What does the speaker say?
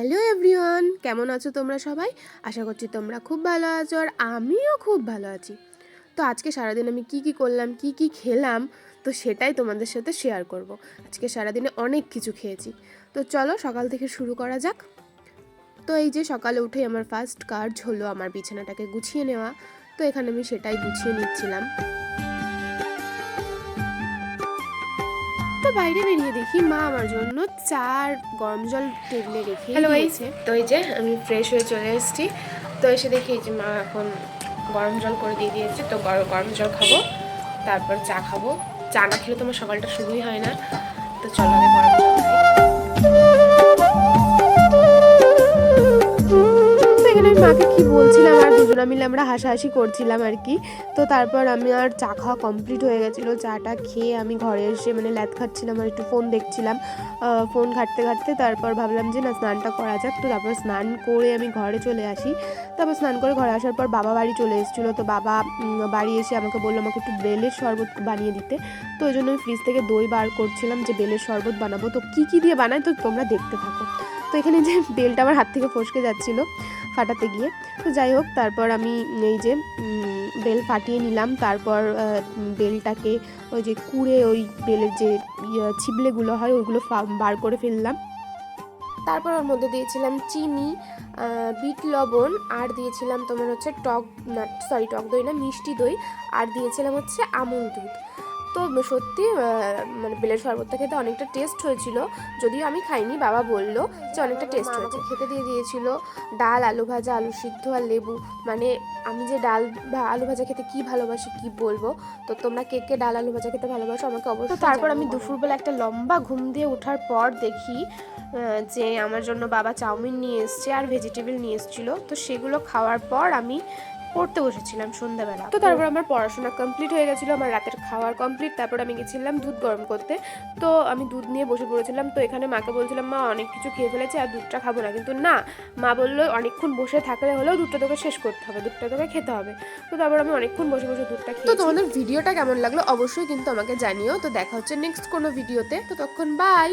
Hello everyone, কেমন আছো তোমরা সবাই? আশা করছি তোমরা খুব ভালো আছো আর আমিও খুব ভালো আছি। তো আজকে সারাদিন আমি কি করলাম, কি খেলাম, তো সেটাই তোমাদের সাথে শেয়ার করব। আজকে সারাদিনে অনেক কিছু খেয়েছি, তো চলো সকাল থেকে শুরু করা যাক। তো এই যে সকালে উঠেই আমার ফার্স্ট কাজ হলো আমার বিছানাটাকে গুছিয়ে নেওয়া। তো এখানে আমি সেটাই গুছিয়ে নিচ্ছিলাম। তো বাইরে বেরিয়ে দেখি মা আমার জন্য চা আর গরম জল টেবিলে রেখে দিয়েছে। তো এই যে আমি ফ্রেশ হয়ে চলে এসেছি। তো এসে দেখি যে মা এখন গরম জল করে দিয়ে দিয়েছে। তো গরম জল খাবো, তারপর চা খাবো। চা না খেলে তোমার সকালটা শুরুই হয় না। তো চলো আগে গরম জল খাই। এখানে আমি মাকে কি বলছিলাম আর দুজনা মিলে আমরা হাসাহাসি করছিলাম আর কি। তো তারপর আমি আর চা খাওয়া কমপ্লিট হয়ে গেছিলো। চাটা খেয়ে আমি ঘরে এসে ল্যাদ খাচ্ছিলাম আর একটু ফোন দেখছিলাম। ফোন ঘাঁটতে ঘাঁটতে তারপর ভাবলাম যে না, স্নানটা করা যাক। তো তারপর স্নান করে আমি ঘরে চলে আসি। তারপর স্নান করে ঘরে আসার পর বাবা বাড়ি চলে এসেছিলো। তো বাবা বাড়ি এসে আমাকে বললো আমাকে একটু বেলের শরবত বানিয়ে দিতে। তো ওই জন্য আমি ফ্রিজ থেকে দই বার করছিলাম যে বেলের শরবত বানাবো। তো কী দিয়ে বানাই তো তোমরা দেখতে থাকো। তো এখানে যে বেলটা আমার হাত থেকে ফসকে যাচ্ছিলো ফাটাতে গিয়ে। তো যাই হোক, তারপর আমি এই যে বেল ফাটিয়ে নিলাম। তারপর বেলটাকে ওই যে কুড়ে ওই বেলের যে ছিবলেগুলো হয় ওইগুলো বার করে ফেললাম। তারপর ওর মধ্যে দিয়েছিলাম চিনি, বিট লবণ, আর দিয়েছিলাম তোমার হচ্ছে টক দই না, মিষ্টি দই, আর দিয়েছিলাম হচ্ছে আমুল দুধ। তো সত্যি বেলের শরবতটা খেতে অনেকটা টেস্ট হয়েছিল, যদিও আমি খাইনি, বাবা বললো যে অনেকটা টেস্ট হয়েছে। খেতে দিয়ে দিয়েছিল ডাল, আলু ভাজা, আলু সিদ্ধ আর লেবু। আমি যে ডাল বা আলু ভাজা খেতে কি ভালোবাসি কি বলবো। তো তোমরা কে ডাল আলু ভাজা খেতে ভালোবাসো আমাকে অবশ্যই। তারপর আমি দুপুরবেলা একটা লম্বা ঘুম দিয়ে ওঠার পর দেখি যে আমার জন্য বাবা চাউমিন নিয়ে এসছে আর ভেজিটেবল নিয়ে এসেছিলো। তো সেগুলো খাওয়ার পর আমি পড়তে বসেছিলাম সন্ধ্যাবেলা। তো তারপর আমার পড়াশোনা কমপ্লিট হয়ে গেছিলো, আমার রাতের খাওয়ার কমপ্লিট। তারপর আমি গেছিলাম দুধ গরম করতে। তো আমি দুধ নিয়ে বসে পড়েছিলাম। তো এখানে মাকে বলছিলাম মা অনেক কিছু খেয়ে ফেলেছে আর দুধটা খাবো না, কিন্তু না, মা বললো অনেকক্ষণ বসে থাকলে হলেও দুধটা তোকে শেষ করতে হবে, দুধটা তোকে খেতে হবে। তো তারপর আমি অনেকক্ষণ বসে বসে দুধটা খেয়েছি। তো তোমাদের ভিডিওটা কেমন লাগলো অবশ্যই কিন্তু আমাকে জানিও। তো দেখা হচ্ছে নেক্সট কোনো ভিডিওতে, তো তখন বাই।